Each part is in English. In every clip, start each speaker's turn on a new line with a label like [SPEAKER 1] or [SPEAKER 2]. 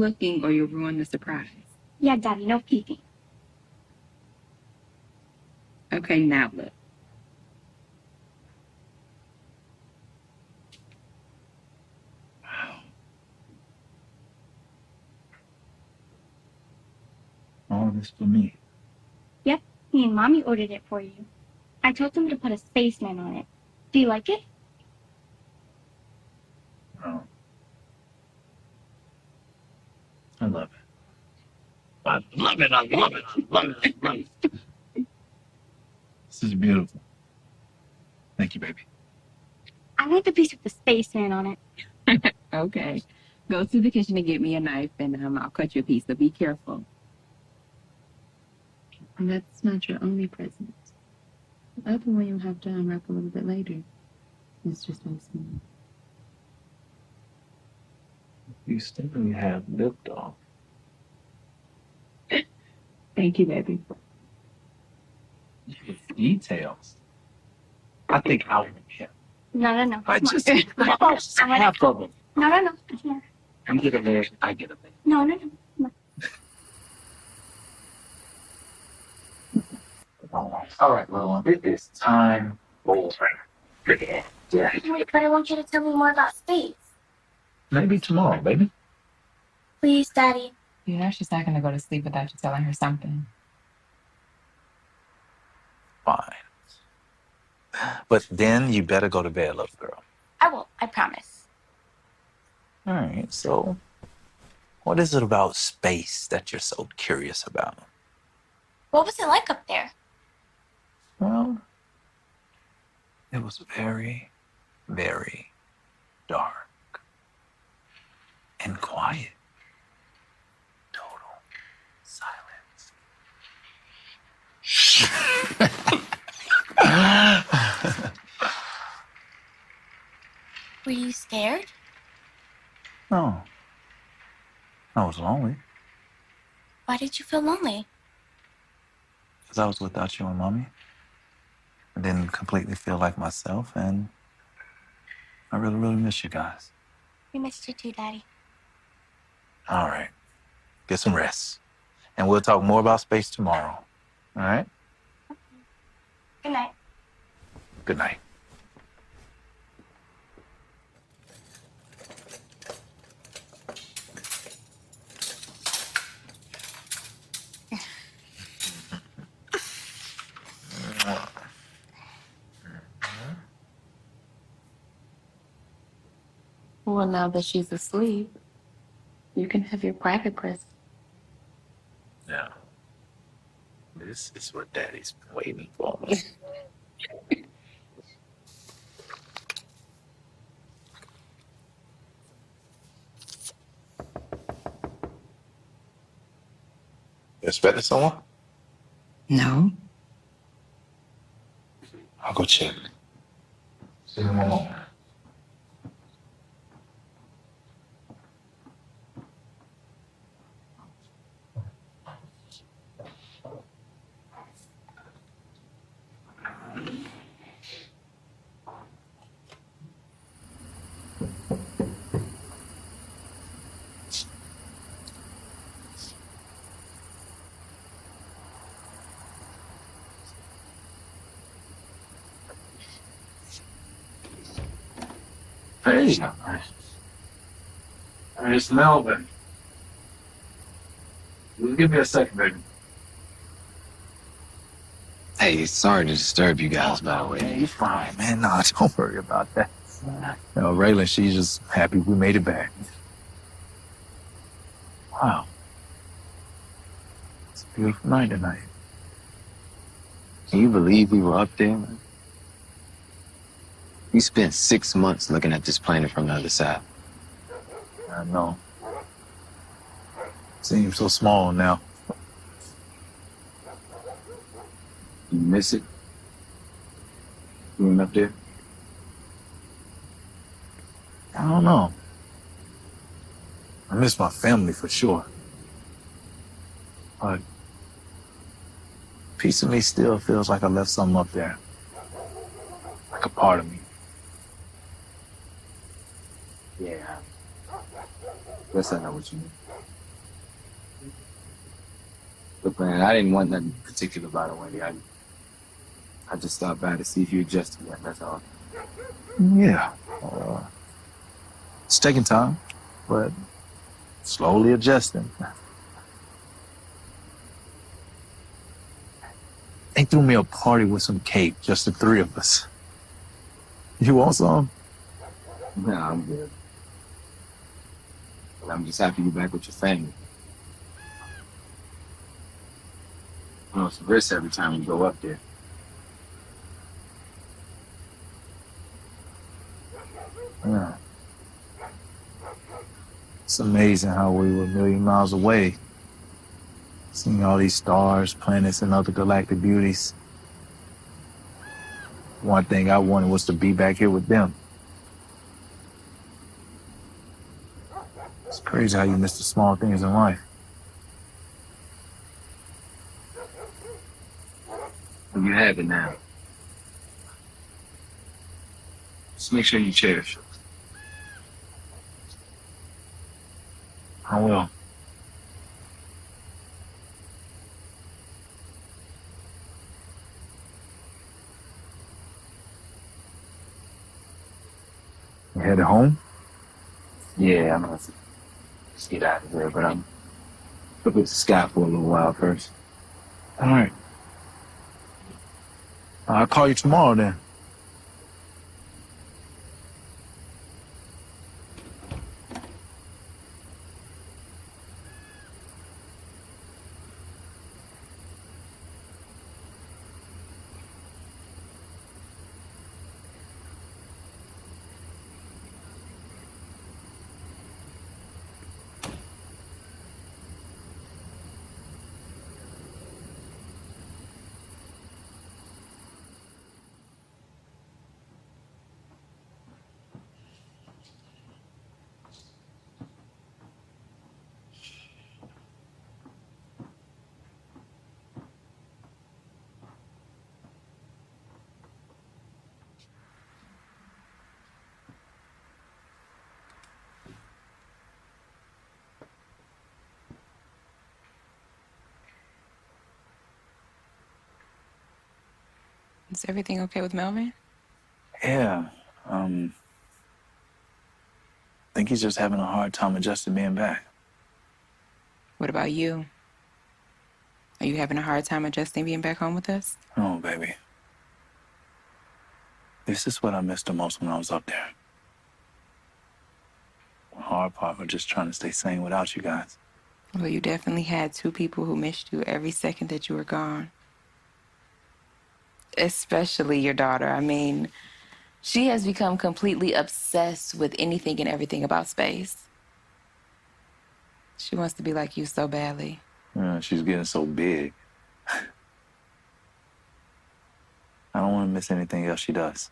[SPEAKER 1] looking or you'll ruin the surprise.
[SPEAKER 2] Yeah, Daddy, no peeking.
[SPEAKER 1] Okay, now look.
[SPEAKER 3] All this for me.
[SPEAKER 2] Yep, me and Mommy ordered it for you. I told them to put a spaceman on it. Do you like it?
[SPEAKER 3] Oh. I love it. I love it. I love it. I love it. I love it. This is beautiful. Thank you, baby.
[SPEAKER 2] I want the piece with the spaceman on it.
[SPEAKER 1] Okay. Go to the kitchen and get me a knife, and I'll cut you a piece, so be careful. And that's not your only present. The other one you'll have to unwrap a little bit later. It's just so small.
[SPEAKER 3] You still have liftoff.
[SPEAKER 1] Thank you, baby.
[SPEAKER 3] Details. I think I would have.
[SPEAKER 2] No.
[SPEAKER 3] I
[SPEAKER 2] Come
[SPEAKER 3] just
[SPEAKER 2] on.
[SPEAKER 3] half of them.
[SPEAKER 2] No. Here.
[SPEAKER 3] You get a leg, I get a leg.
[SPEAKER 2] No. Come on.
[SPEAKER 3] All right, well, it is time for bed.
[SPEAKER 2] Wait, but I want you to tell me more about space.
[SPEAKER 3] Maybe tomorrow, baby.
[SPEAKER 2] Please, Daddy.
[SPEAKER 1] You know she's not going to go to sleep without you telling her something.
[SPEAKER 3] Fine. But then you better go to bed, little girl.
[SPEAKER 2] I will. I promise.
[SPEAKER 3] All right, so what is it about space that you're so curious about?
[SPEAKER 2] What was it like up there?
[SPEAKER 3] Well, it was very, very dark and quiet. Total silence.
[SPEAKER 2] Were you scared?
[SPEAKER 3] No. I was lonely.
[SPEAKER 2] Why did you feel lonely?
[SPEAKER 3] Because I was without you and Mommy. I didn't completely feel like myself, and I really, really miss you guys.
[SPEAKER 2] We missed you too, Daddy.
[SPEAKER 3] All right. Get some rest. And we'll talk more about space tomorrow. All right?
[SPEAKER 2] Good night.
[SPEAKER 3] Good night.
[SPEAKER 1] Well, now that she's asleep, you can have your private present.
[SPEAKER 3] Yeah. This is what Daddy's been waiting for. You expecting someone?
[SPEAKER 1] No.
[SPEAKER 3] I'll go check. See you in a moment. Hey. It's Melvin. Give me a second, baby.
[SPEAKER 4] Hey, sorry to disturb you guys, by the way.
[SPEAKER 3] Yeah, you're fine, man. No, don't worry about that. You know, Raylan, she's just happy we made it back. Wow. It's a beautiful night tonight.
[SPEAKER 4] Can you believe we were up there? We spent 6 months looking at this planet from the other side.
[SPEAKER 3] I know. Seems so small now.
[SPEAKER 4] You miss it? Being up there?
[SPEAKER 3] I don't know. I miss my family for sure. But a piece of me still feels like I left something up there. Like a part of me.
[SPEAKER 4] Yeah. Guess I know what you mean. Look, man, I didn't want nothing particular, by the way. I just stopped by to see if you adjusted yet, that's all.
[SPEAKER 3] Yeah. It's taking time, but slowly adjusting. They threw me a party with some cake, just the three of us. You want some?
[SPEAKER 4] Nah, I'm good. But I'm just happy you're back with your family. You know, it's a risk every time you go up there.
[SPEAKER 3] Yeah. It's amazing how we were a million miles away, seeing all these stars, planets, and other galactic beauties. One thing I wanted was to be back here with them. It's crazy how you miss the small things in life.
[SPEAKER 4] Well, you have it now. Just make sure you cherish it.
[SPEAKER 3] I will. You headed home?
[SPEAKER 4] Yeah, I'm gonna just get out of here, but I'm look at the sky for a little while first.
[SPEAKER 3] All right. I'll call you tomorrow then.
[SPEAKER 5] Is everything okay with Melvin?
[SPEAKER 3] Yeah. I think he's just having a hard time adjusting being back.
[SPEAKER 5] What about you? Are you having a hard time adjusting being back home with us?
[SPEAKER 3] Oh, baby. This is what I missed the most when I was up there. The hard part was just trying to stay sane without you guys.
[SPEAKER 5] Well, you definitely had two people who missed you every second that you were gone. Especially your daughter. I mean, she has become completely obsessed with anything and everything about space. She wants to be like you so badly.
[SPEAKER 3] She's getting so big. I don't want to miss anything else she does.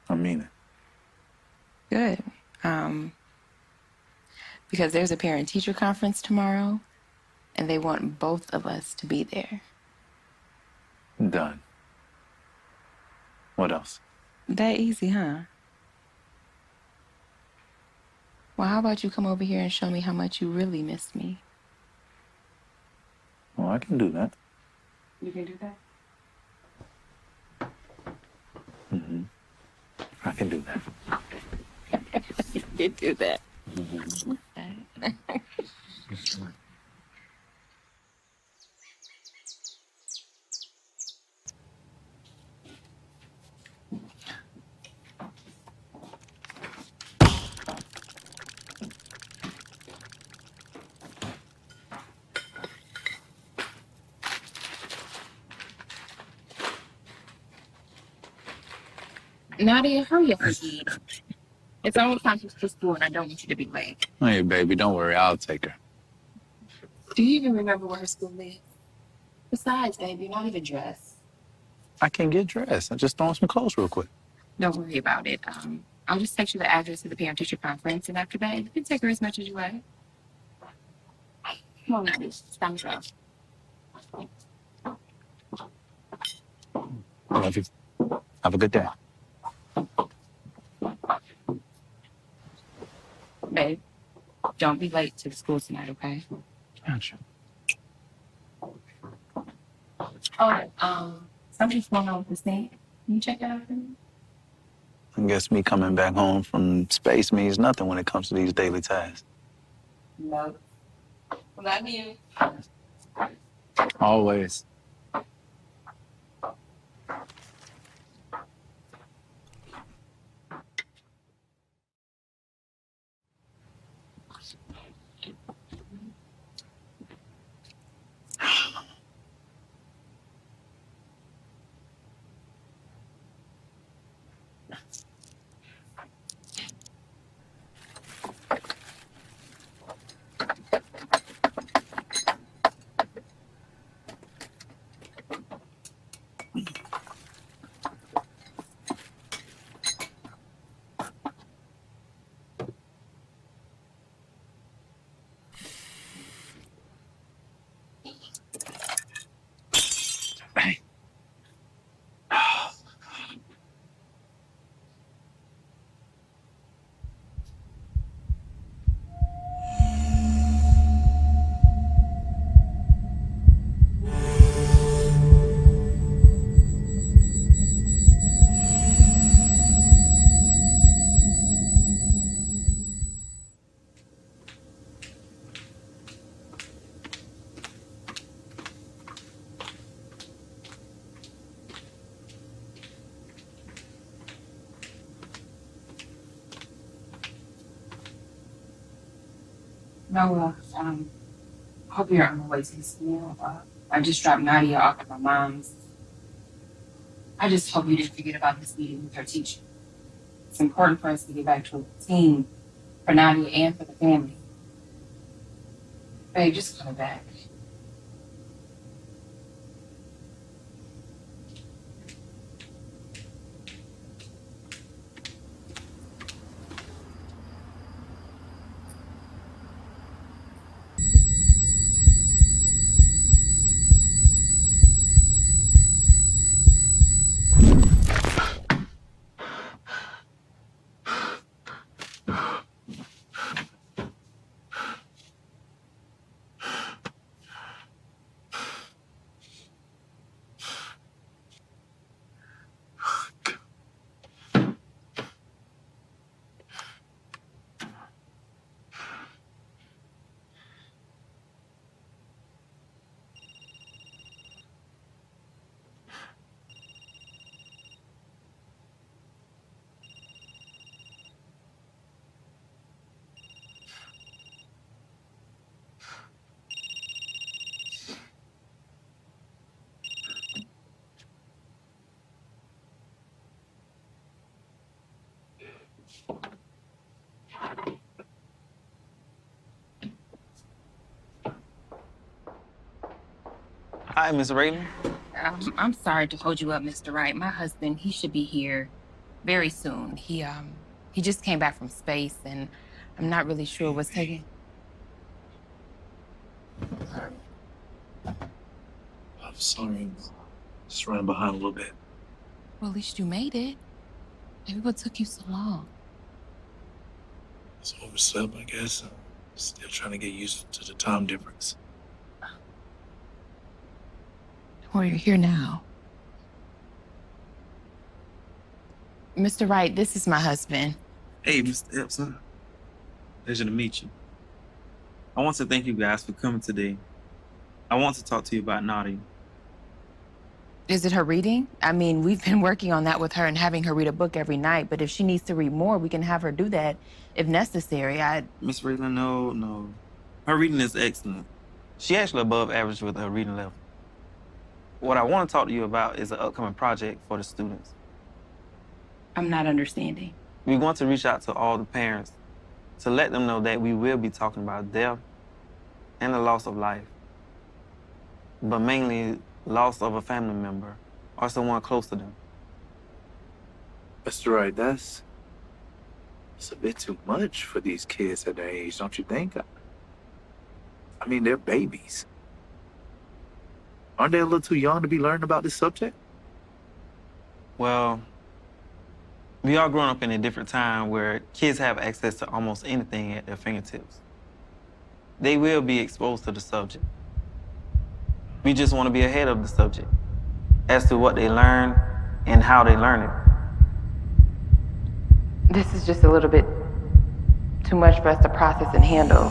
[SPEAKER 3] I mean it.
[SPEAKER 5] Good. Because there's a parent-teacher conference tomorrow, and they want both of us to be there.
[SPEAKER 3] Done. What else?
[SPEAKER 5] That easy, huh? Well, how about you come over here and show me how much you really miss me?
[SPEAKER 3] Well, I can do that.
[SPEAKER 5] You can do that?
[SPEAKER 3] Mm-hmm. I can do that.
[SPEAKER 5] You can do that.
[SPEAKER 3] Mm-hmm.
[SPEAKER 5] Nadia, hurry up and eat. It's almost time to school, and I don't want you to be late.
[SPEAKER 3] Hey, baby, don't worry. I'll take her.
[SPEAKER 5] Do you even remember where her school is? Besides, babe, you're not even dressed.
[SPEAKER 3] I can get dressed. I just throw on some clothes real quick.
[SPEAKER 5] Don't worry about it. I'll just text you the address of the parent-teacher conference, and after that, you can take her as much as you like. Come on, Nadia. It's time to go.
[SPEAKER 3] I love you. Have a good day.
[SPEAKER 5] Babe, don't be late to the school tonight, okay?
[SPEAKER 3] Gotcha.
[SPEAKER 5] Something's going on with the sink. Can you check that out for me?
[SPEAKER 4] I guess me coming back home from space means nothing when it comes to these daily tasks.
[SPEAKER 5] No. Love you.
[SPEAKER 4] Always.
[SPEAKER 6] No, hope you're on the way to the school. I just dropped Nadia off at my mom's. I just hope you didn't forget about this meeting with her teacher. It's important for us to get back to a routine for Nadia and for the family. Babe, just come back.
[SPEAKER 4] Hi, Miss Raylan.
[SPEAKER 6] I'm sorry to hold you up, Mr. Wright. My husband, he should be here very soon. He just came back from space, and I'm not really sure what's taking.
[SPEAKER 3] I'm sorry. Just running behind a little bit.
[SPEAKER 6] Well, at least you made it. Maybe what took you so long?
[SPEAKER 3] Just overslept, I guess. Still trying to get used to the time difference.
[SPEAKER 6] Well, you're here now. Mr. Wright, this is my husband.
[SPEAKER 7] Hey, Mr. Epson. Pleasure to meet you. I want to thank you guys for coming today. I want to talk to you about Nadia.
[SPEAKER 6] Is it her reading? I mean, we've been working on that with her and having her read a book every night, but if she needs to read more, we can have her do that if necessary.
[SPEAKER 7] Miss Raylan, no. Her reading is excellent. She actually above average with her reading level. What I want to talk to you about is an upcoming project for the students.
[SPEAKER 6] I'm not understanding.
[SPEAKER 7] We're going to reach out to all the parents to let them know that we will be talking about death and the loss of life, but mainly loss of a family member or someone close to them.
[SPEAKER 3] Mr. Wright, that's a bit too much for these kids at their age, don't you think? I mean, they're babies. Aren't they a little too young to be learning about this subject?
[SPEAKER 7] Well, we all grown up in a different time where kids have access to almost anything at their fingertips. They will be exposed to the subject. We just want to be ahead of the subject as to what they learn and how they learn it.
[SPEAKER 5] This is just a little bit too much for us to process and handle.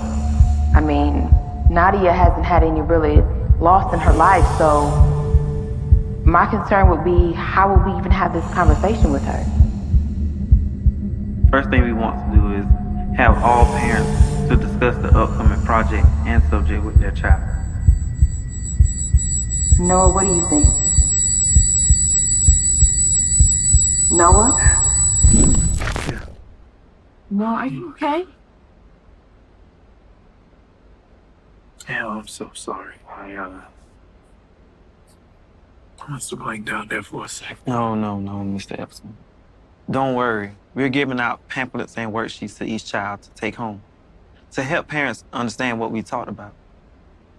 [SPEAKER 5] I mean, Nadia hasn't had any really loss in her life, so my concern would be, how will we even have this conversation with her?
[SPEAKER 7] First thing we want to do is have all parents to discuss the upcoming project and subject with their child.
[SPEAKER 5] Noah, what do you think? Noah?
[SPEAKER 1] Noah, are you okay?
[SPEAKER 3] Yeah, I'm so sorry. I must have blanked out there for a second.
[SPEAKER 7] No, Mr. Epson. Don't worry. We're giving out pamphlets and worksheets to each child to take home to help parents understand what we talked about.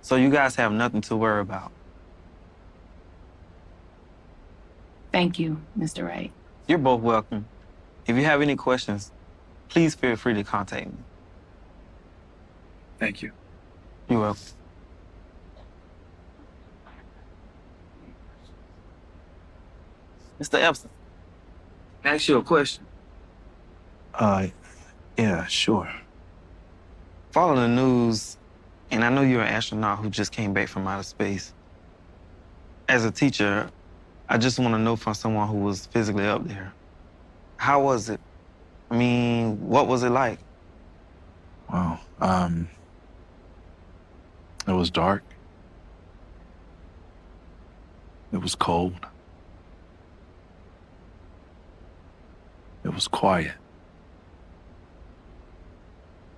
[SPEAKER 7] So you guys have nothing to worry about.
[SPEAKER 1] Thank you, Mr. Wright.
[SPEAKER 7] You're both welcome. If you have any questions, please feel free to contact me.
[SPEAKER 3] Thank you.
[SPEAKER 7] You're welcome. Mr. Epson, can I ask you a question?
[SPEAKER 3] Yeah, sure.
[SPEAKER 7] Follow the news, and I know you're an astronaut who just came back from outer space. As a teacher, I just want to know from someone who was physically up there. How was it? I mean, what was it like?
[SPEAKER 3] Well, it was dark. It was cold. It was quiet.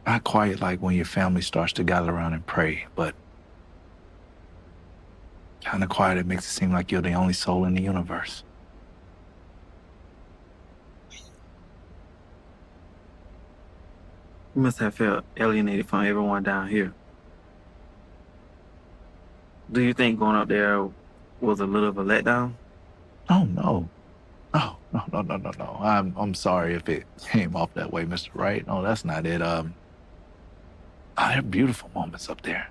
[SPEAKER 3] Not quiet like when your family starts to gather around and pray, but kind of quiet that makes it seem like you're the only soul in the universe.
[SPEAKER 7] You must have felt alienated from everyone down here. Do you think going up there was a little of a letdown?
[SPEAKER 3] Oh, no. No. I'm sorry if it came off that way, Mr. Wright. No, that's not it. There are beautiful moments up there.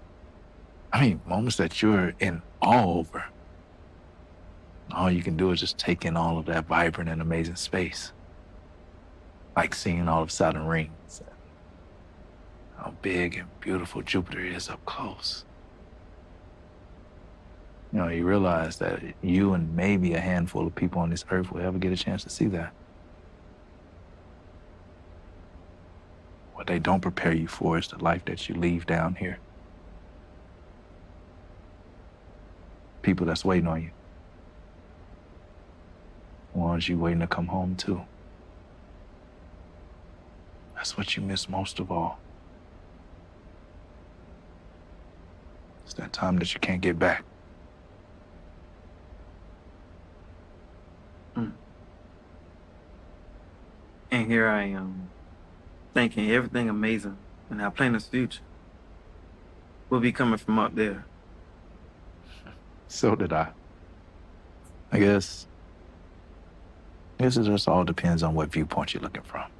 [SPEAKER 3] I mean, moments that you're in awe over. All you can do is just take in all of that vibrant and amazing space. Like seeing all of Saturn rings. How big and beautiful Jupiter is up close. You know, you realize that you and maybe a handful of people on this earth will ever get a chance to see that. What they don't prepare you for is the life that you leave down here. People that's waiting on you. Ones you waiting to come home to. That's what you miss most of all. It's that time that you can't get back.
[SPEAKER 7] And here I am, thinking everything amazing in our planet's future will be coming from up there.
[SPEAKER 3] So did I. I guess it just all depends on what viewpoint you're looking from.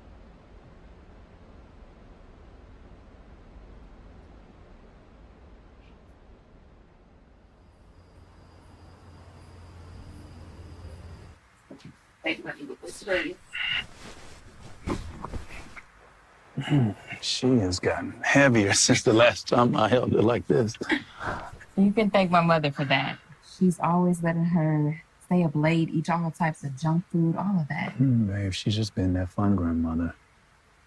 [SPEAKER 3] She has gotten heavier since the last time I held her like this.
[SPEAKER 6] You can thank my mother for that. She's always letting her stay up late, eat all types of junk food, all of that.
[SPEAKER 3] Babe, she's just been that fun grandmother.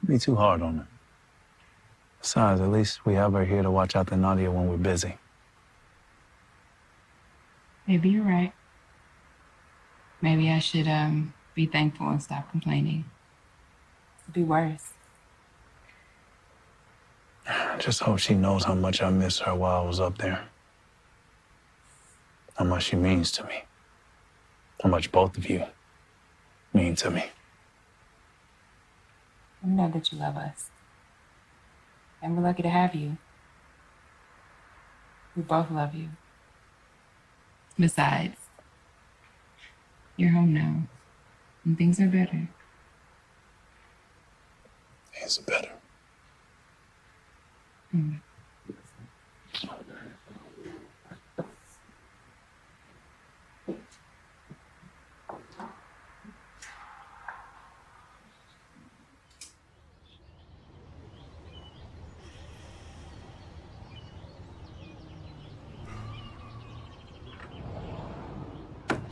[SPEAKER 3] Be too hard on her. Besides, at least we have her here to watch out the Nadia when we're busy.
[SPEAKER 6] Maybe you're right. Maybe I should be thankful and stop complaining. It'd be worse.
[SPEAKER 3] I just hope she knows how much I miss her while I was up there. How much she means to me. How much both of you mean to me.
[SPEAKER 6] I know that you love us. And we're lucky to have you. We both love you. Besides, you're home now, and things are better.
[SPEAKER 3] Things are better.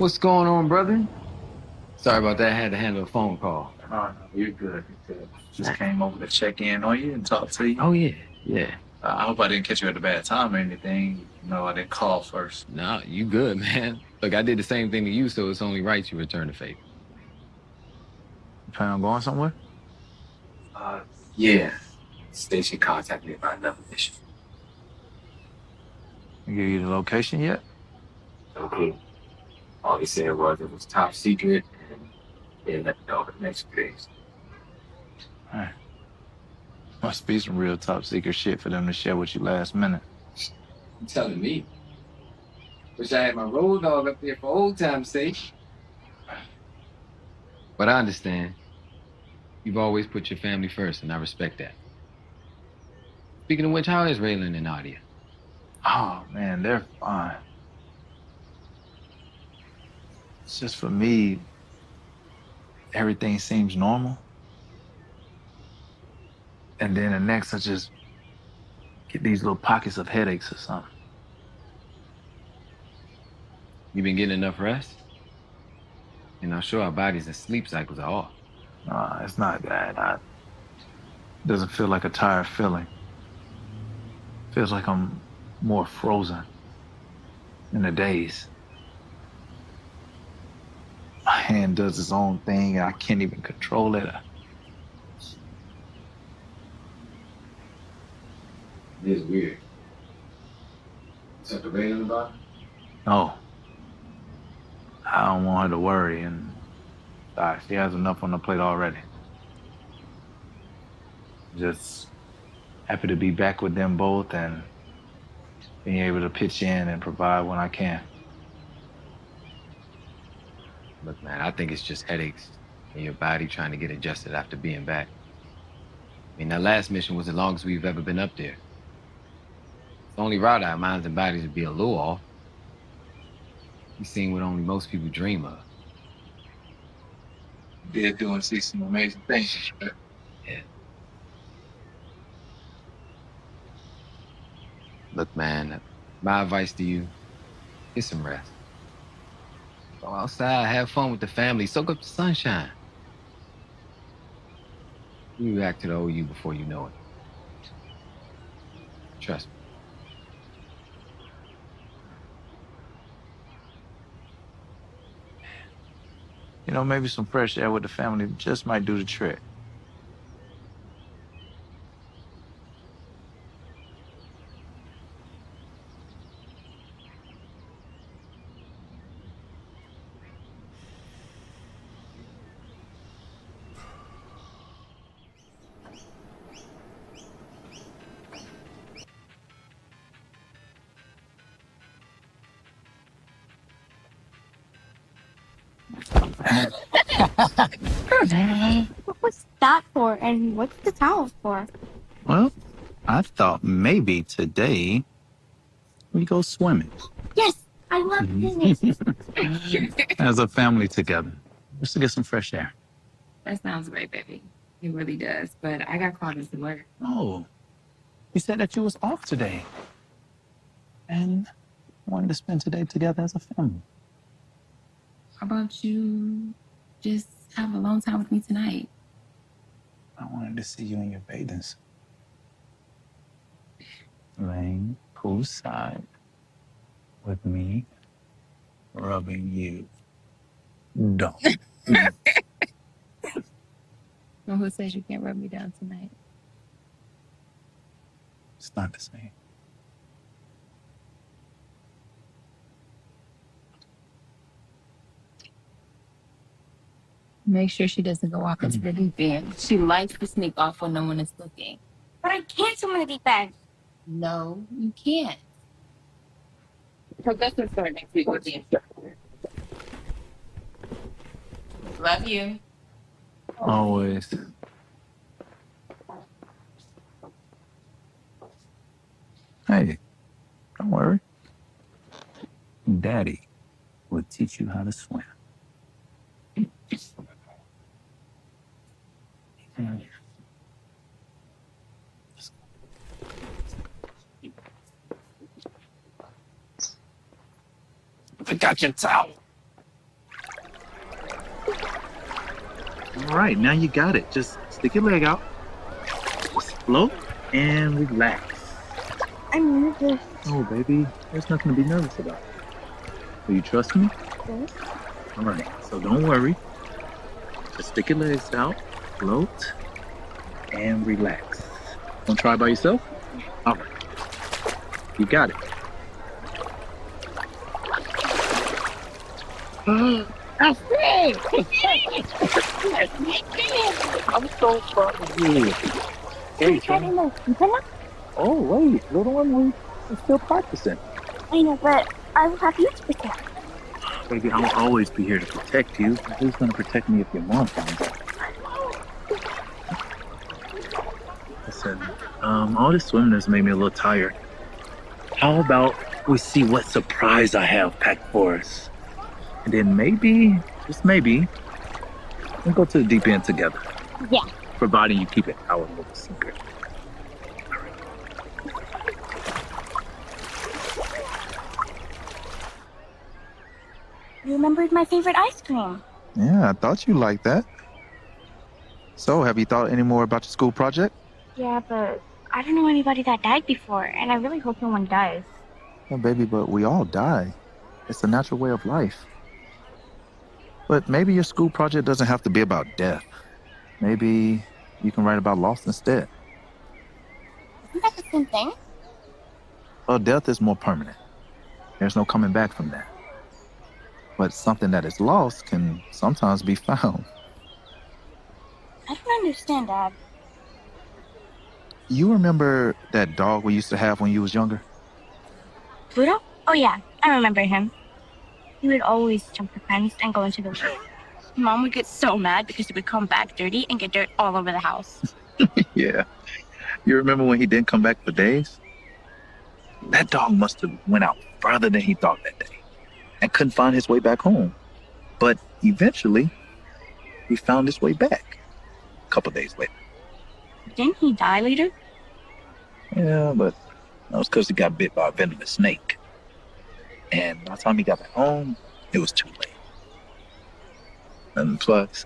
[SPEAKER 8] What's going on, brother? Sorry about that. I had to handle a phone call.
[SPEAKER 3] Oh, no, you're good. You're good. Just came over to check in on you and talk to you.
[SPEAKER 8] Oh, yeah.
[SPEAKER 3] I hope I didn't catch you at a bad time or anything. No, I didn't call first.
[SPEAKER 8] No, you good, man. Look, I did the same thing to you, so it's only right you return the favor.
[SPEAKER 3] You plan on going somewhere?
[SPEAKER 4] Yeah. Station contacted me about another mission.
[SPEAKER 3] Give you the location yet?
[SPEAKER 4] No clue. All he said was it was top secret and they let me know over the next few days.
[SPEAKER 3] Hey. Must be some real top secret shit for them to share with you last minute.
[SPEAKER 8] You telling me? Wish I had my road dog up there for old time's sake. But I understand. You've always put your family first, and I respect that. Speaking of which, how is Raylan and Nadia?
[SPEAKER 3] Oh, man, they're fine. It's just for me, everything seems normal. And then the next, I just get these little pockets of headaches or something.
[SPEAKER 8] You been getting enough rest? And I'm sure our bodies and sleep cycles are off.
[SPEAKER 3] Nah, it's not that. It doesn't feel like a tired feeling. Feels like I'm more frozen in the days. My hand does its own thing, and I can't even control it.
[SPEAKER 8] It is weird. Is that the Raylan about?
[SPEAKER 3] No. I don't want her to worry, and she has enough on the plate already. Just happy to be back with them both and being able to pitch in and provide when I can.
[SPEAKER 8] Look, man, I think it's just headaches and your body trying to get adjusted after being back. I mean, that last mission was the longest we've ever been up there. It's the only route our minds and bodies would be a little off. You've seen what only most people dream of.
[SPEAKER 3] Did do and see some amazing things.
[SPEAKER 8] Yeah. Look, man, my advice to you, get some rest. Go outside, have fun with the family, soak up the sunshine. You back to the old you before you know it. Trust me.
[SPEAKER 3] You know, maybe some fresh air with the family just might do the trick.
[SPEAKER 2] What's that for? And what's the towel for?
[SPEAKER 9] Well, I thought maybe today we go swimming.
[SPEAKER 2] Yes, I love swimming.
[SPEAKER 9] As a family together, just to get some fresh air.
[SPEAKER 6] That sounds great, baby. It really does. But I got called into work.
[SPEAKER 9] Oh, you said that you was off today and wanted to spend today together as a family.
[SPEAKER 6] How about you just have a long time with me tonight?
[SPEAKER 9] I wanted to see you in your bathing suit, laying poolside with me, rubbing you. Don't.
[SPEAKER 6] Well, who says you can't rub me down tonight?
[SPEAKER 9] It's not the same.
[SPEAKER 6] Make sure she doesn't go off into the deep end. She likes to sneak off when no one is looking.
[SPEAKER 2] But I can't swim in the deep end.
[SPEAKER 6] No, you can't. So let's start next week with the instructor. Love you.
[SPEAKER 3] Always. Hey, don't worry. Daddy will teach you how to swim. Forgot your towel.
[SPEAKER 9] All right, now you got it. Just stick your leg out, just float, and relax.
[SPEAKER 2] I'm nervous.
[SPEAKER 9] Oh, baby, there's nothing to be nervous about. Do you trust me?
[SPEAKER 2] Yes.
[SPEAKER 9] All right, so don't worry. Just stick your legs out, float, and relax. Want to try by yourself? All right. You got it.
[SPEAKER 10] Ashleigh!
[SPEAKER 9] I'm so proud of you.
[SPEAKER 2] Can you try to know Metallo?
[SPEAKER 9] Oh, wait, little one, we're still practicing.
[SPEAKER 2] I know, but I will have you to protect.
[SPEAKER 9] Baby, I'll always be here to protect you. Who's going to protect me if your mom finds out? Listen, all this swimming has made me a little tired. How about we see what surprise I have packed for us? And then maybe, just maybe, we'll go to the deep end together.
[SPEAKER 2] Yeah.
[SPEAKER 9] Providing you keep it our little secret.
[SPEAKER 2] You remembered my favorite ice cream.
[SPEAKER 3] Yeah, I thought you liked that. So, have you thought any more about your school project?
[SPEAKER 2] Yeah, but I don't know anybody that died before, and I really hope no one does.
[SPEAKER 3] Yeah, baby, but we all die. It's a natural way of life. But maybe your school project doesn't have to be about death. Maybe you can write about loss instead.
[SPEAKER 2] Isn't that the same thing?
[SPEAKER 3] Well, death is more permanent. There's no coming back from that. But something that is lost can sometimes be found.
[SPEAKER 2] I don't understand, Dad.
[SPEAKER 3] You remember that dog we used to have when you was younger?
[SPEAKER 2] Pluto? Oh yeah, I remember him. He would always jump the fence and go into the woods. Mom would get so mad because he would come back dirty and get dirt all over the house.
[SPEAKER 3] Yeah. You remember when he didn't come back for days? That dog must have went out farther than he thought that day and couldn't find his way back home. But eventually, he found his way back a couple days later.
[SPEAKER 2] Didn't he die later?
[SPEAKER 3] Yeah, but that was because he got bit by a venomous snake. And by the time he got back home, it was too late. And plus,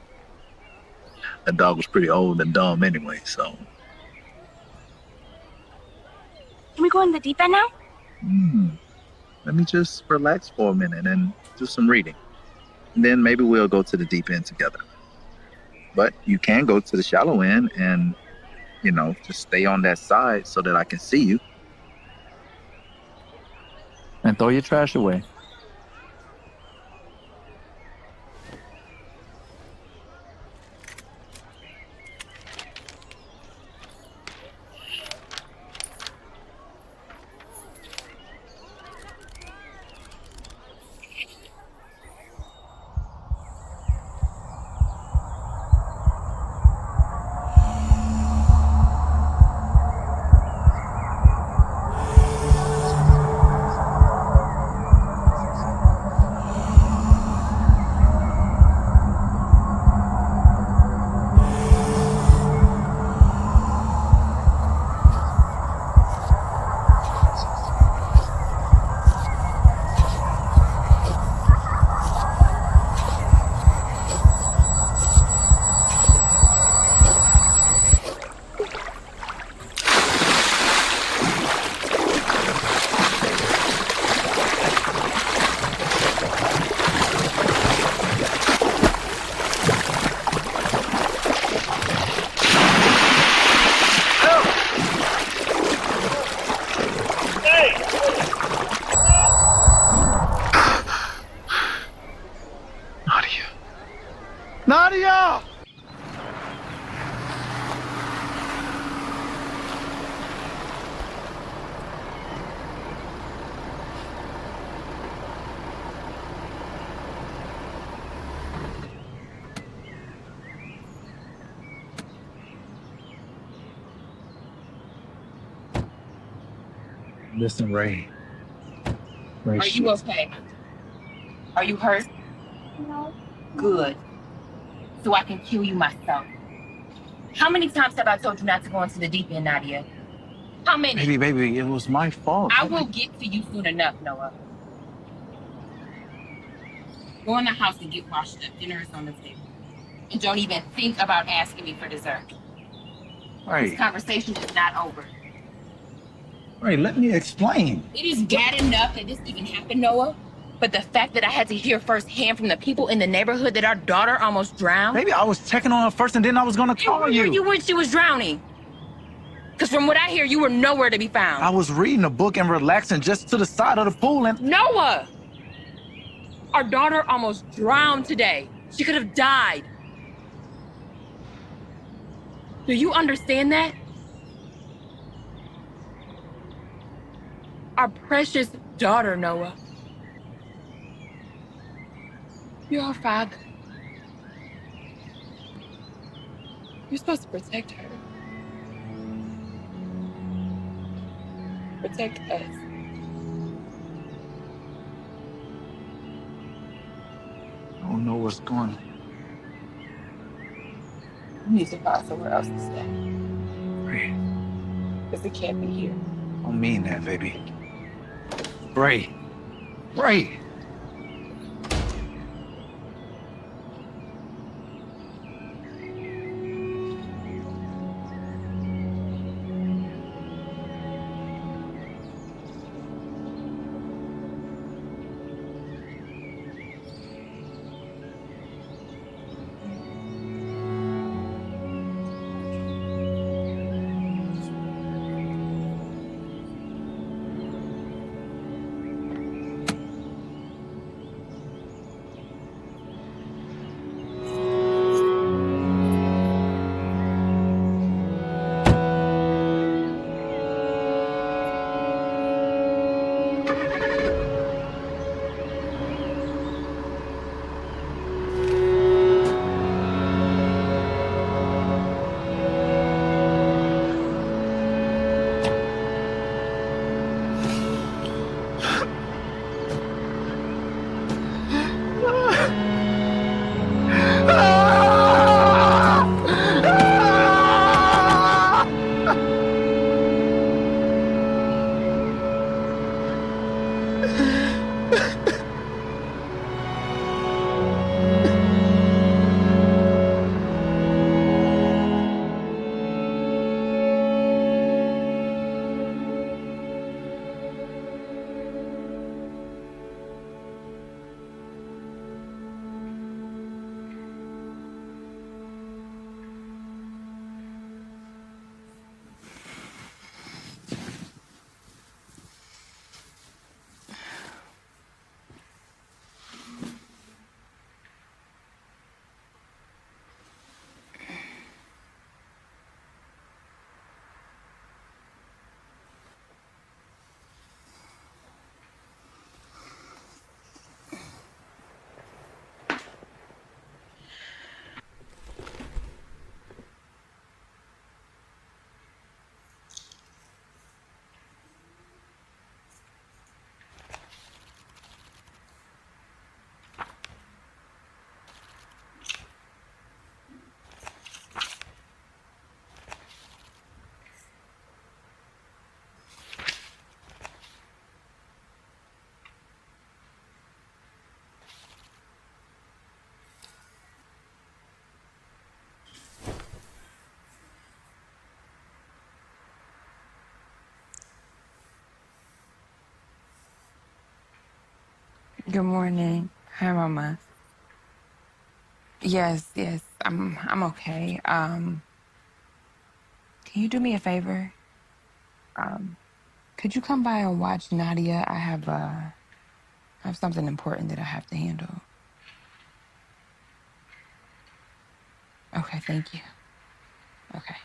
[SPEAKER 3] that dog was pretty old and dumb anyway, so.
[SPEAKER 2] Can we go in the deep end now?
[SPEAKER 3] Let me just relax for a minute and do some reading. And then maybe we'll go to the deep end together. But you can go to the shallow end and, just stay on that side so that I can see you. And throw your trash away. Nadia! Listen, Ray.
[SPEAKER 6] Are you okay? Are you hurt?
[SPEAKER 2] No.
[SPEAKER 6] Good. So I can kill you myself. How many times have I told you not to go into the deep end, Nadia? How many?
[SPEAKER 9] Baby, it was my fault.
[SPEAKER 6] I will get to you soon enough, Noah. Go in the house and get washed up. Dinner is on the table. And don't even think about asking me for dessert.
[SPEAKER 3] Right.
[SPEAKER 6] This conversation is not over.
[SPEAKER 3] Right, let me explain.
[SPEAKER 6] It is bad enough that this even happened, Noah. But the fact that I had to hear firsthand from the people in the neighborhood that our daughter almost drowned.
[SPEAKER 3] Maybe I was checking on her first and then I was gonna call you.
[SPEAKER 6] Where were you when she was drowning? Because from what I hear, you were nowhere to be found.
[SPEAKER 3] I was reading a book and relaxing just to the side of the pool and...
[SPEAKER 6] Noah! Our daughter almost drowned today. She could have died. Do you understand that? Our precious daughter, Noah. You're our father. You're supposed to protect her. Protect us.
[SPEAKER 3] I don't know what's going on.
[SPEAKER 6] You need to find somewhere else to stay.
[SPEAKER 3] Ray,
[SPEAKER 6] Because it can't be here.
[SPEAKER 3] I don't mean that, baby. Ray. Ray.
[SPEAKER 6] Good morning. Hi, Mama. Yes, I'm okay. Can you do me a favor? Could you come by and watch Nadia? I have something important that I have to handle. Okay, thank you. Okay.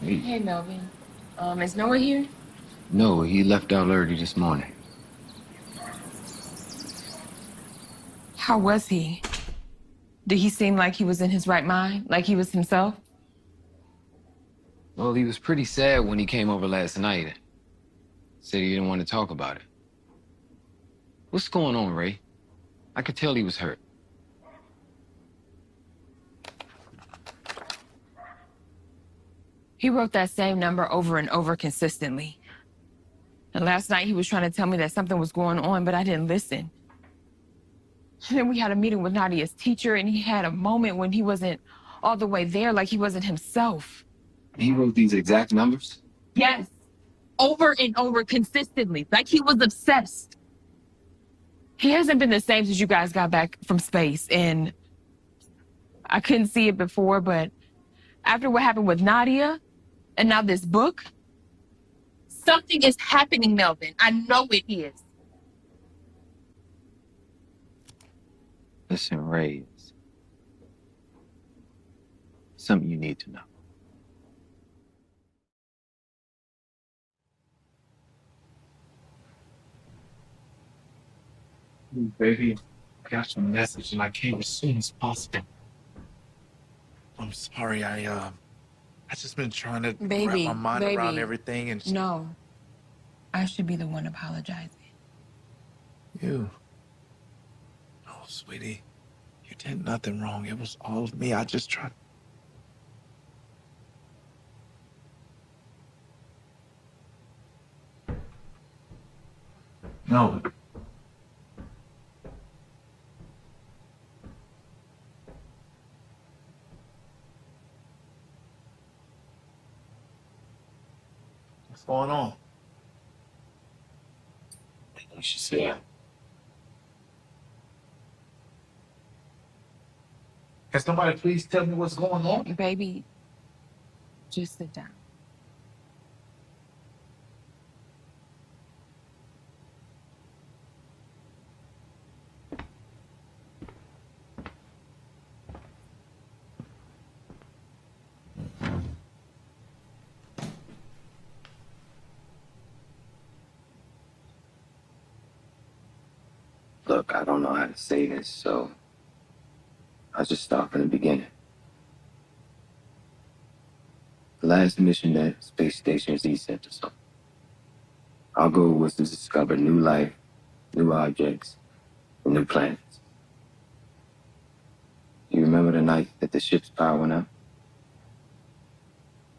[SPEAKER 6] Hey, Melvin. Is Noah here?
[SPEAKER 8] No, he left out early this morning.
[SPEAKER 6] How was he? Did he seem like he was in his right mind? Like he was himself?
[SPEAKER 8] Well, he was pretty sad when he came over last night. Said he didn't want to talk about it. What's going on, Ray? I could tell he was hurt.
[SPEAKER 6] He wrote that same number over and over consistently. And last night he was trying to tell me that something was going on, but I didn't listen. And then we had a meeting with Nadia's teacher, and he had a moment when he wasn't all the way there, like he wasn't himself.
[SPEAKER 8] He wrote these exact numbers?
[SPEAKER 6] Yes. Over and over consistently, like he was obsessed. He hasn't been the same since you guys got back from space, and I couldn't see it before, but after what happened with Nadia, and now this book, something is happening, Melvin. I know it is.
[SPEAKER 8] Listen, Ray, it's something you need to know.
[SPEAKER 3] Baby, I got your message and I came as soon as possible. I'm sorry, I just been trying to wrap my mind around everything and
[SPEAKER 6] No. I should be the one apologizing.
[SPEAKER 3] you. Oh, sweetie, you did nothing wrong. It was all of me. I just tried. No. What's going on?
[SPEAKER 4] She said,
[SPEAKER 3] Can somebody please tell me what's going on?
[SPEAKER 6] Baby, just sit down.
[SPEAKER 4] look, I don't know how to say this, so I'll just start from the beginning. The last mission that Space Station Z sent us on. Our goal was to discover new life, new objects, and new planets. You remember the night that the ship's power went out?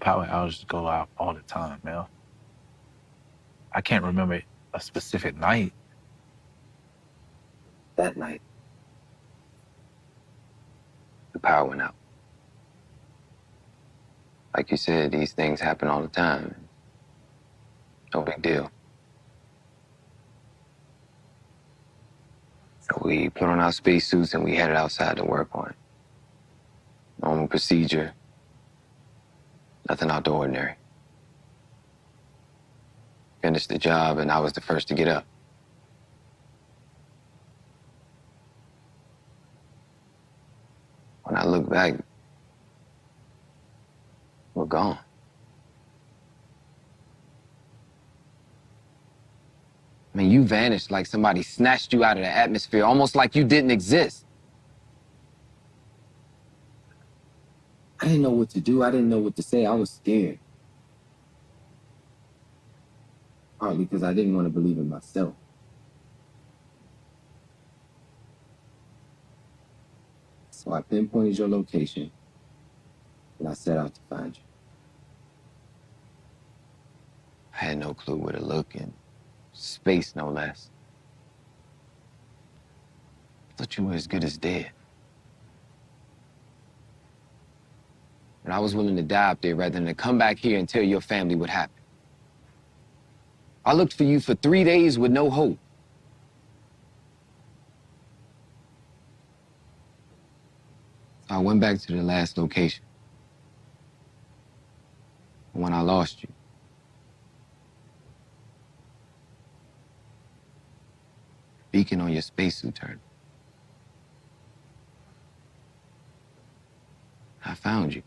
[SPEAKER 3] Power outages go out all the time, Mel. I can't remember a specific night.
[SPEAKER 4] That night, the power went out. Like you said, these things happen all the time. No big deal. So we put on our spacesuits and we headed outside to work on it. Normal procedure. Nothing out the ordinary. Finished the job and I was the first to get up. When I look back, we're gone. I mean, you vanished like somebody snatched you out of the atmosphere, almost like you didn't exist. I didn't know what to do. I didn't know what to say. I was scared. Partly because I didn't want to believe in myself. So I pinpointed your location, and I set out to find you. I had no clue where to look in space, no less. I thought you were as good as dead. And I was willing to die up there rather than to come back here and tell your family what happened. I looked for you for 3 days with no hope. So I went back to the last location. When I lost you. Beacon on your spacesuit turned. I found you.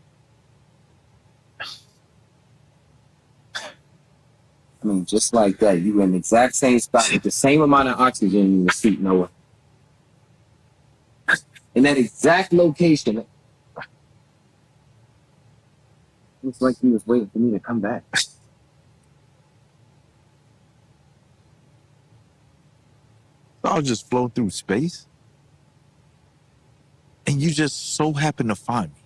[SPEAKER 4] mean, just like that, you in the exact same spot with the same amount of oxygen in your seat, Noah. In that exact location. Looks like he was waiting for me to come back.
[SPEAKER 3] I'll just flow through space. And you just so happen to find me.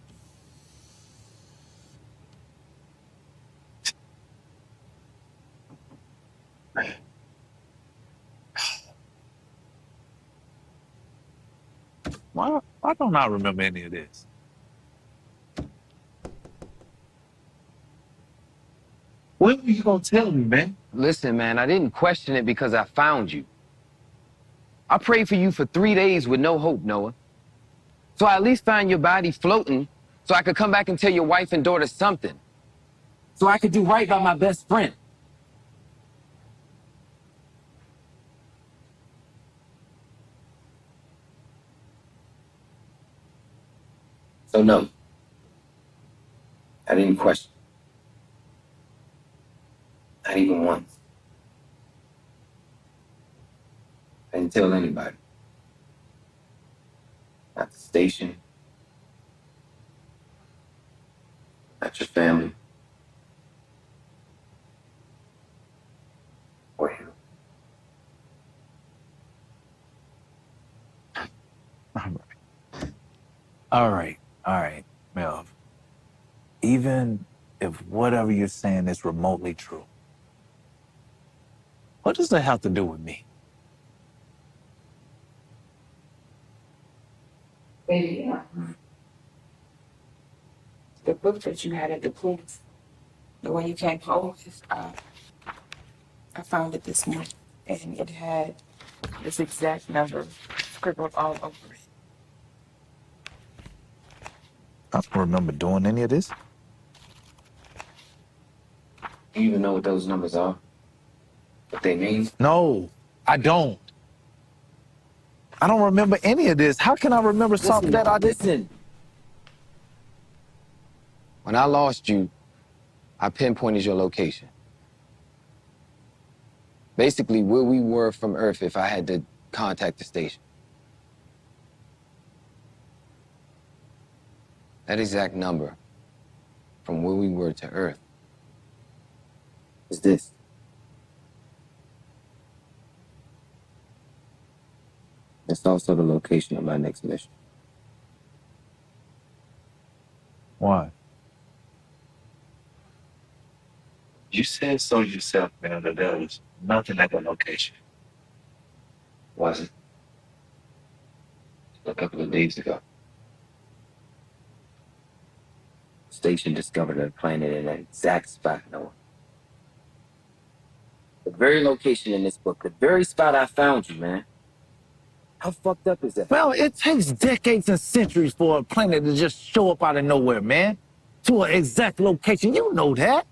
[SPEAKER 3] Why don't I remember any of this? When were you gonna tell me, man?
[SPEAKER 8] Listen, man, I didn't question it because I found you. I prayed for you for 3 days with no hope, Noah. So I at least find your body floating so I could come back and tell your wife and daughter something. So I could do right by my best friend.
[SPEAKER 4] So no, I didn't question. Not even once. I didn't tell anybody. Not the station. Not your family. Or you.
[SPEAKER 3] All right, Melv. Even if whatever you're saying is remotely true, what does that have to do with me?
[SPEAKER 6] Baby, the book that you had at the police, the one you came home with, I found it this morning, and it had this exact number scribbled all over it.
[SPEAKER 3] I don't remember doing any of this.
[SPEAKER 4] Do you even know what those numbers are? What they mean?
[SPEAKER 3] No, I don't. I don't remember any of this. How can I remember something that I did?
[SPEAKER 8] Listen. When I lost you, I pinpointed your location. Basically, where we were from Earth if I had to contact the station. That exact number from where we were to Earth
[SPEAKER 4] Is this. It's also the location of my next mission.
[SPEAKER 3] Why? You said so yourself, man, that there was nothing at the location.
[SPEAKER 4] Was it? A couple of days ago. Station discovered a planet in that exact spot, Noah. The very location in this book, the very spot I found you, man. How fucked up is that?
[SPEAKER 3] Well, it takes decades and centuries for a planet to just show up out of nowhere, man. To an exact location. You know that.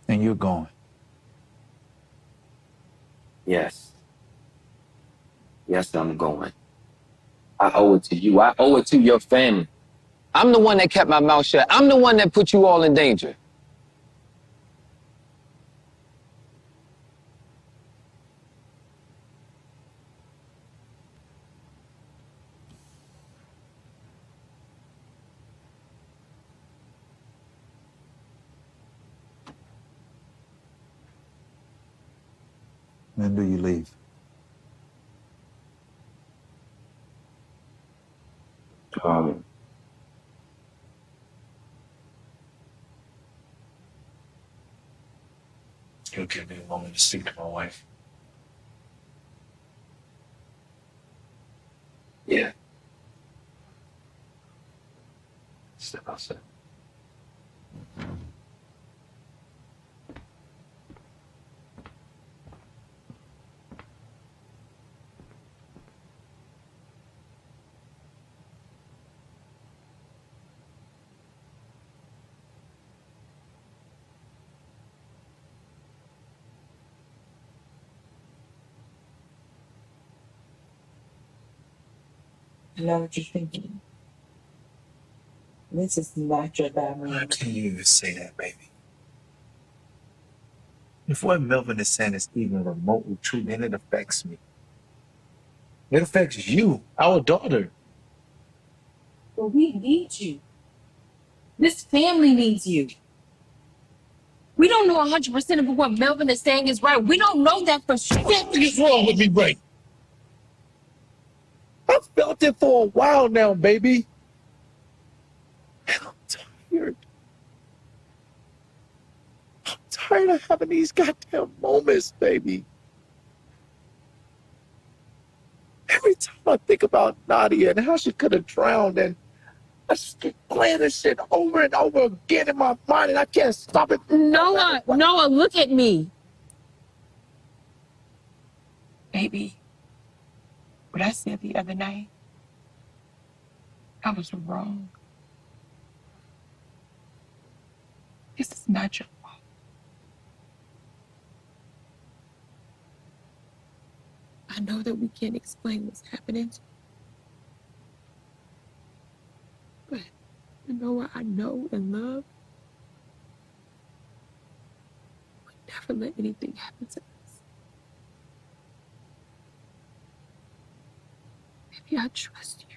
[SPEAKER 3] And you're going.
[SPEAKER 4] Yes. Yes, I'm going. I owe it to you. I owe it to your family.
[SPEAKER 8] I'm the one that kept my mouth shut. I'm the one that put you all in danger.
[SPEAKER 3] When do you leave? You'll give me a moment to speak to my wife.
[SPEAKER 4] Yeah.
[SPEAKER 3] Step outside.
[SPEAKER 6] I know what you're thinking. This is not your bad
[SPEAKER 9] How
[SPEAKER 6] mood.
[SPEAKER 9] can you even say that, baby? If what Melvin is saying is even remotely true, then it affects me. It affects you, our daughter.
[SPEAKER 6] But we need you. This family needs you. We don't know 100% of what Melvin is saying is right. We don't know that for sure.
[SPEAKER 9] What is wrong with me, Ray? I've felt it for a while now, baby. And I'm tired. I'm tired of having these goddamn moments, baby. Every time I think about Nadia and how she could have drowned, and I just keep playing this shit over and over again in my mind, and I can't stop it.
[SPEAKER 6] Noah, look at me. Baby, what I said the other night, I was wrong. This is not your fault. I know that we can't explain what's happening, but you know what I know and love? We never let anything happen to us. Maybe I trust you.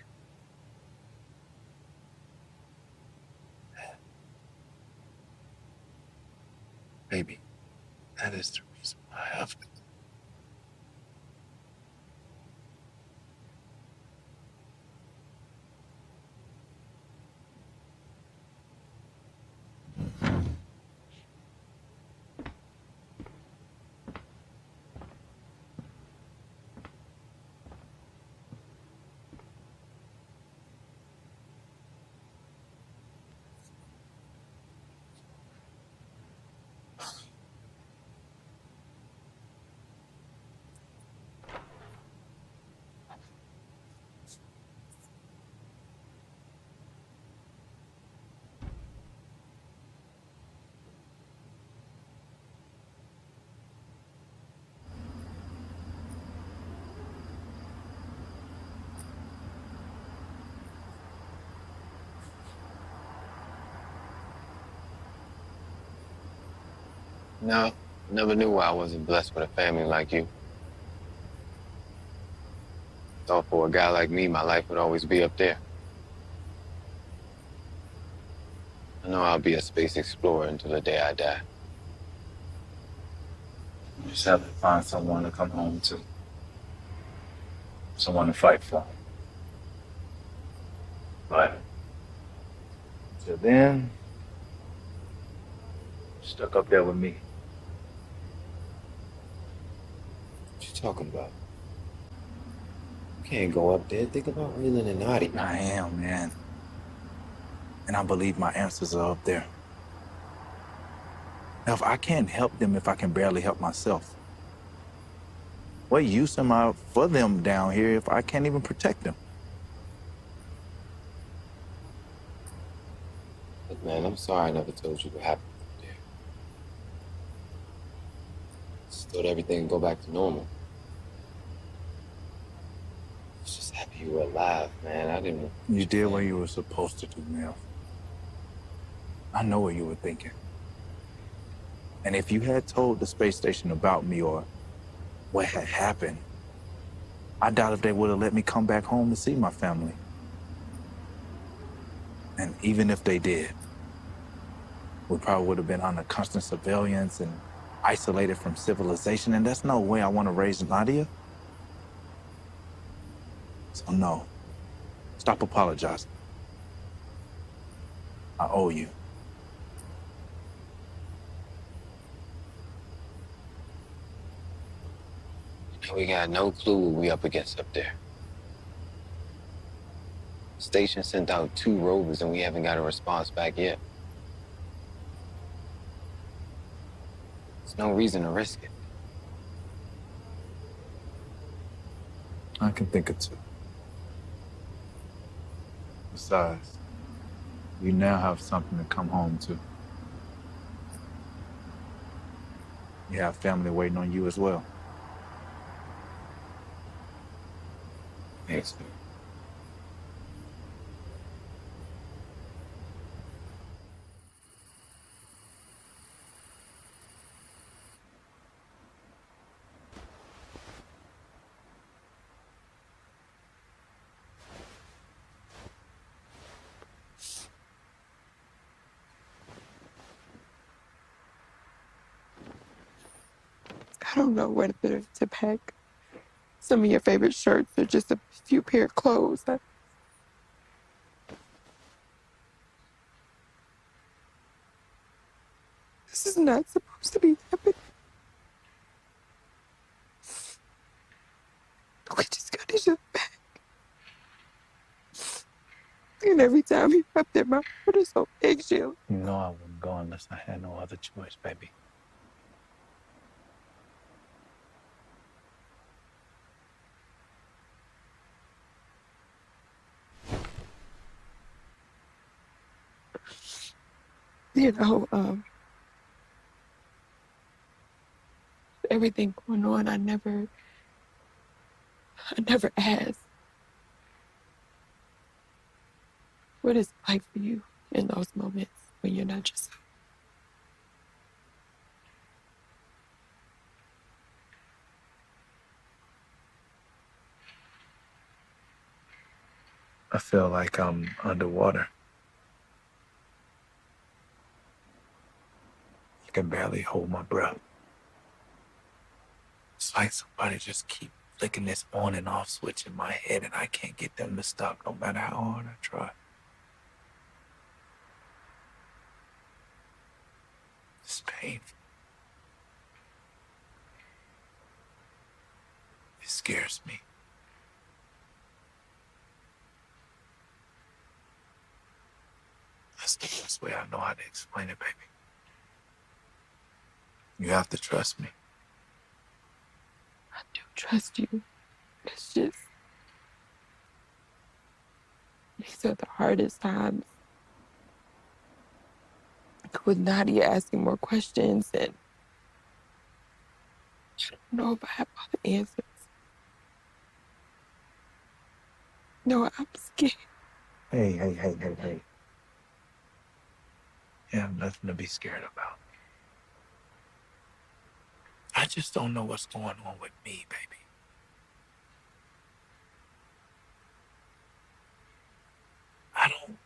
[SPEAKER 9] Baby, that is the reason why I have to.
[SPEAKER 8] No, never knew why I wasn't blessed with a family like you. Thought for a guy like me, my life would always be up there. I know I'll be a space explorer until the day I die.
[SPEAKER 9] You just have to find someone to come home to. Someone to fight for. But until then, stuck up there with me.
[SPEAKER 8] What you talking about? You can't go up there. Think about Raylan and Nadia.
[SPEAKER 3] I am, man. And I believe my answers are up there. Now, if I can't help them if I can barely help myself, what use am I for them down here if I can't even protect them?
[SPEAKER 8] Look, man, I'm sorry I never told you what happened up there. Just thought everything would go back to normal. I was just happy you were alive, man. I didn't.
[SPEAKER 3] You did what you were supposed to do, Mel. I know what you were thinking. And if you had told the space station about me or what had happened, I doubt if they would have let me come back home to see my family. And even if they did, we probably would have been under constant surveillance and isolated from civilization, and that's no way I want to raise Nadia. So no, stop apologizing. I owe you.
[SPEAKER 8] We got no clue what we up against up there. Station sent out 2 rovers and we haven't got a response back yet. There's no reason to risk it.
[SPEAKER 3] I can think of 2. Besides, you now have something to come home to. You have family waiting on you as well.
[SPEAKER 8] Thanks, man.
[SPEAKER 11] I don't know where to pack some of your favorite shirts or just a few pair of clothes. This is not supposed to be happening. We just got each other back. And every time he up there, my heart is so eggshell.
[SPEAKER 3] You know I wouldn't go unless I had no other choice, baby.
[SPEAKER 11] You know, everything going on, I never asked. What is it like for you in those moments when you're not yourself?
[SPEAKER 3] I feel like I'm underwater. I can barely hold my breath. It's like somebody just keep flicking this on and off switch in my head and I can't get them to stop no matter how hard I try. It's painful. It scares me. That's the best way I know how to explain it, baby. You have to trust me.
[SPEAKER 11] I do trust you. It's just, these are the hardest times. With Nadia asking more questions and I don't know if I have all the answers. No, I'm scared.
[SPEAKER 3] Hey. You have nothing to be scared about. I just don't know what's going on with me, baby. I don't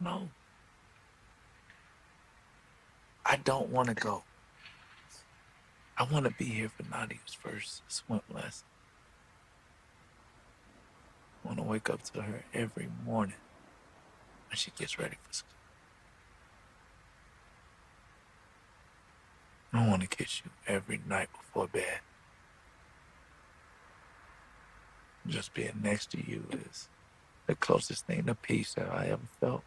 [SPEAKER 3] know. I don't want to go. I want to be here for Nadia's first swim lesson. I want to wake up to her every morning when she gets ready for school. I want to kiss you every night before bed. Just being next to you is the closest thing to peace that I ever felt.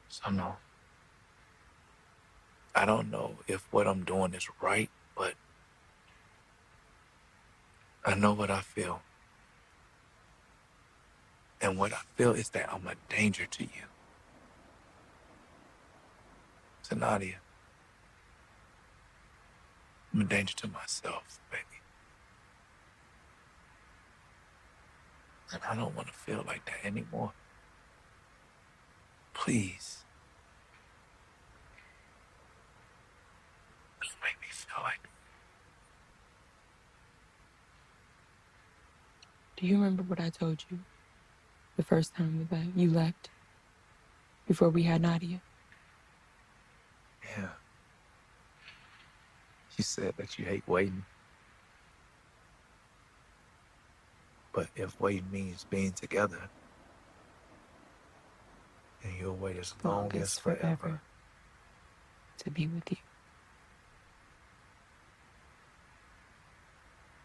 [SPEAKER 3] So no, I don't know if what I'm doing is right, but I know what I feel. And what I feel is that I'm a danger to you. To Nadia. I'm a danger to myself, baby. And I don't want to feel like that anymore. Please. Don't make me feel like that.
[SPEAKER 11] Do you remember what I told you the first time you left? Before we had Nadia?
[SPEAKER 3] Yeah. You said that you hate waiting. But if waiting means being together, then you'll wait as long as forever.
[SPEAKER 11] To be with you.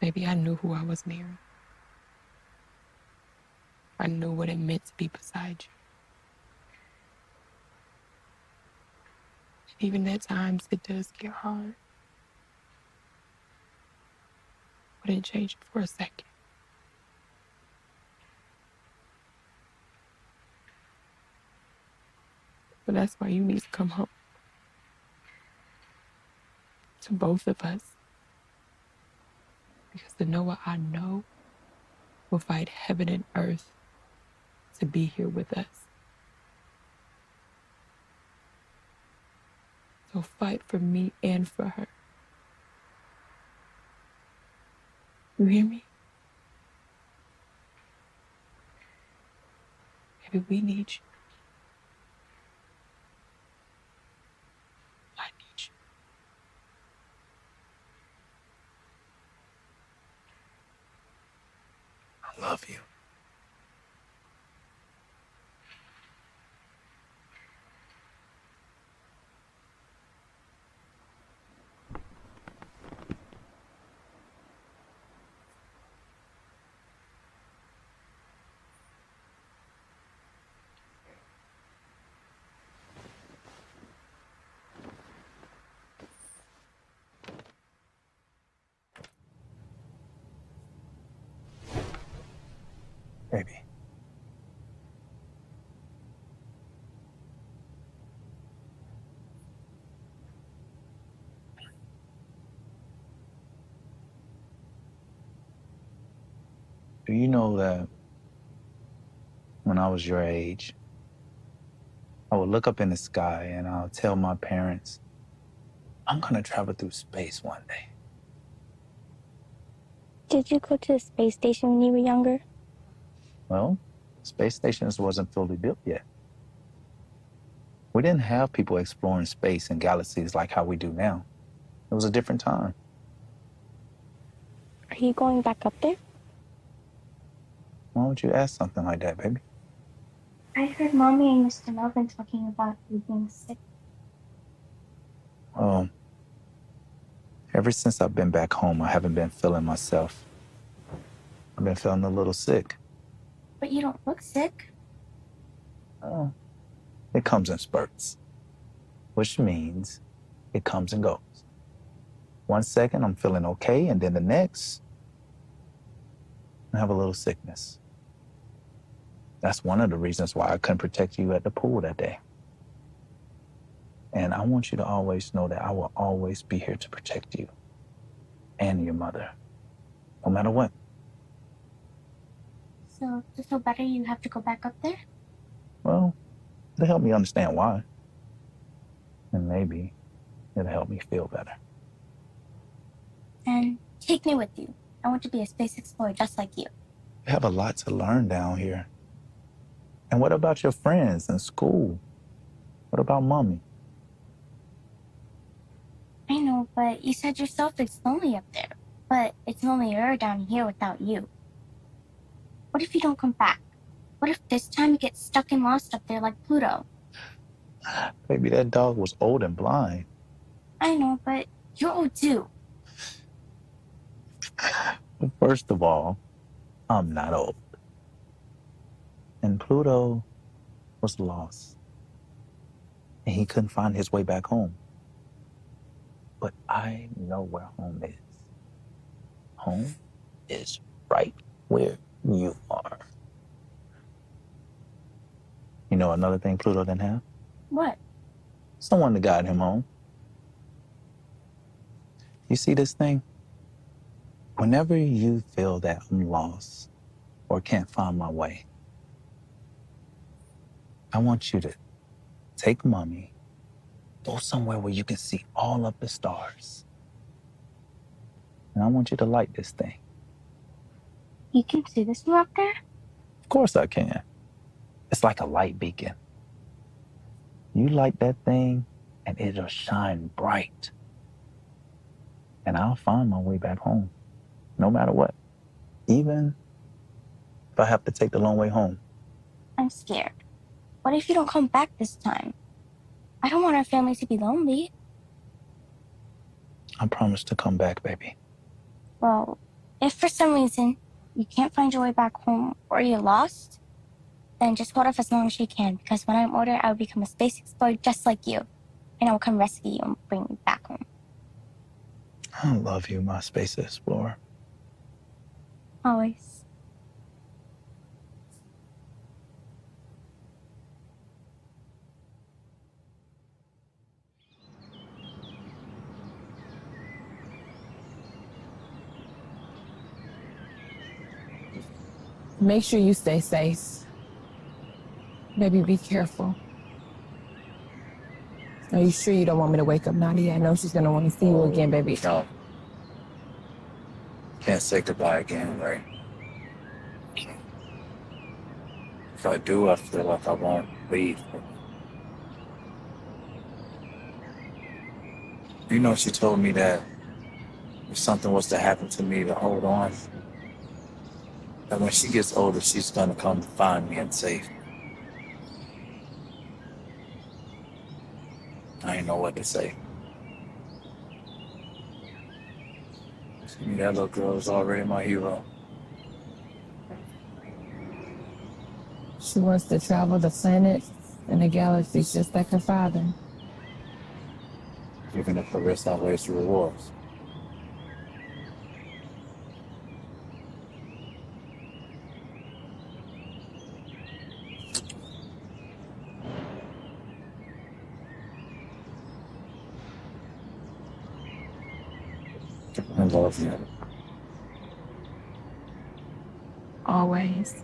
[SPEAKER 11] Maybe I knew who I was marrying. I knew what it meant to be beside you. And even at times, it does get hard. Wouldn't change it for a second. But that's why you need to come home. To both of us. Because the Noah I know will fight heaven and earth to be here with us. So fight for me and for her. You hear me? Baby, we need you.
[SPEAKER 3] love you. Baby. Do you know that when I was your age, I would look up in the sky and I'll tell my parents, I'm gonna travel through space one day.
[SPEAKER 2] Did you go to the space station when you were younger?
[SPEAKER 3] Well, space stations wasn't fully built yet. We didn't have people exploring space and galaxies like how we do now. It was a different time.
[SPEAKER 2] Are you going back up there?
[SPEAKER 3] Why would you ask something like that, baby?
[SPEAKER 2] I heard Mommy and Mr. Melvin talking about you being sick.
[SPEAKER 3] Well, ever since I've been back home, I haven't been feeling myself. I've been feeling a little sick.
[SPEAKER 2] But you don't look sick.
[SPEAKER 3] Oh, it comes in spurts, which means it comes and goes. 1 second, I'm feeling okay, and then the next, I have a little sickness. That's one of the reasons why I couldn't protect you at the pool that day. And I want you to always know that I will always be here to protect you and your mother, no matter what.
[SPEAKER 2] So to feel better, you have to go back up there?
[SPEAKER 3] Well, it'll help me understand why. And maybe it'll help me feel better.
[SPEAKER 2] And take me with you. I want to be a space explorer just like you.
[SPEAKER 3] You have a lot to learn down here. And what about your friends and school? What about Mommy?
[SPEAKER 2] I know, but you said yourself it's lonely up there. But it's lonelier down here without you. What if you don't come back? What if this time you get stuck and lost up there like Pluto?
[SPEAKER 3] Baby, that dog was old and blind.
[SPEAKER 2] I know, but you're old too.
[SPEAKER 3] First of all, I'm not old. And Pluto was lost. And he couldn't find his way back home. But I know where home is. Home is right where you are. You know another thing Pluto didn't have?
[SPEAKER 2] What?
[SPEAKER 3] Someone to guide him home. You see this thing? Whenever you feel that I'm lost or can't find my way, I want you to take Mommy, go somewhere where you can see all of the stars. And I want you to light this thing.
[SPEAKER 2] You can see this from up there?
[SPEAKER 3] Of course I can. It's like a light beacon. You light that thing and it'll shine bright. And I'll find my way back home, no matter what. Even if I have to take the long way home.
[SPEAKER 2] I'm scared. What if you don't come back this time? I don't want our family to be lonely.
[SPEAKER 3] I promise to come back, baby.
[SPEAKER 2] Well, if for some reason you can't find your way back home or you're lost, then just hold off as long as you can, because when I'm older, I'll become a space explorer just like you, and I'll come rescue you and bring you back home.
[SPEAKER 3] I love you, my space explorer.
[SPEAKER 2] Always.
[SPEAKER 11] Make sure you stay safe. Baby, be careful. Are you sure you don't want me to wake up Nadia? I know she's gonna want to see you again, baby.
[SPEAKER 3] No. Can't say goodbye again, right? If I do, I feel like I won't leave. You know, she told me that if something was to happen to me, to hold on. And when she gets older, she's gonna come find me and save me. I ain't know what to say. To me, that little girl is already my hero.
[SPEAKER 6] She wants to travel the planet and the galaxies just like her father.
[SPEAKER 3] Even if the risk outweighs the rewards. I love you.
[SPEAKER 6] Always.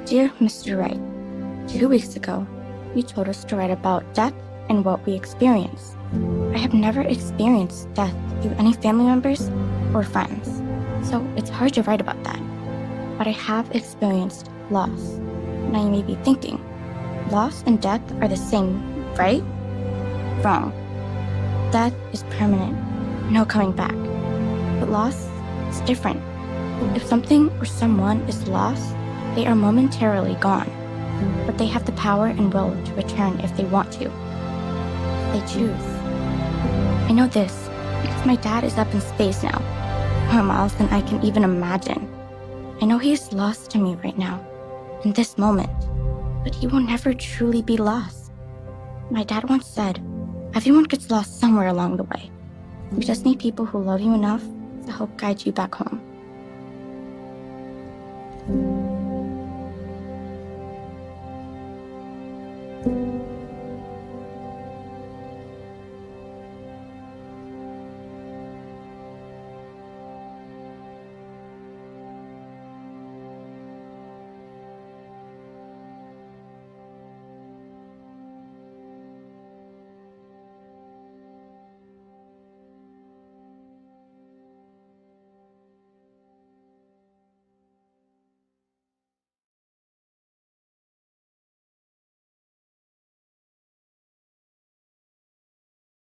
[SPEAKER 2] Dear Mr. Wright, 2 weeks ago, you told us to write about death and what we experience. I have never experienced death through any family members or friends, so it's hard to write about that. But I have experienced loss. Now you may be thinking, loss and death are the same, right? Wrong. Death is permanent, no coming back. But loss is different. If something or someone is lost, they are momentarily gone, but they have the power and will to return if they want to. If they choose. I know this because my dad is up in space now, more miles than I can even imagine. I know he is lost to me right now, in this moment, but he will never truly be lost. My dad once said, everyone gets lost somewhere along the way. You just need people who love you enough to help guide you back home.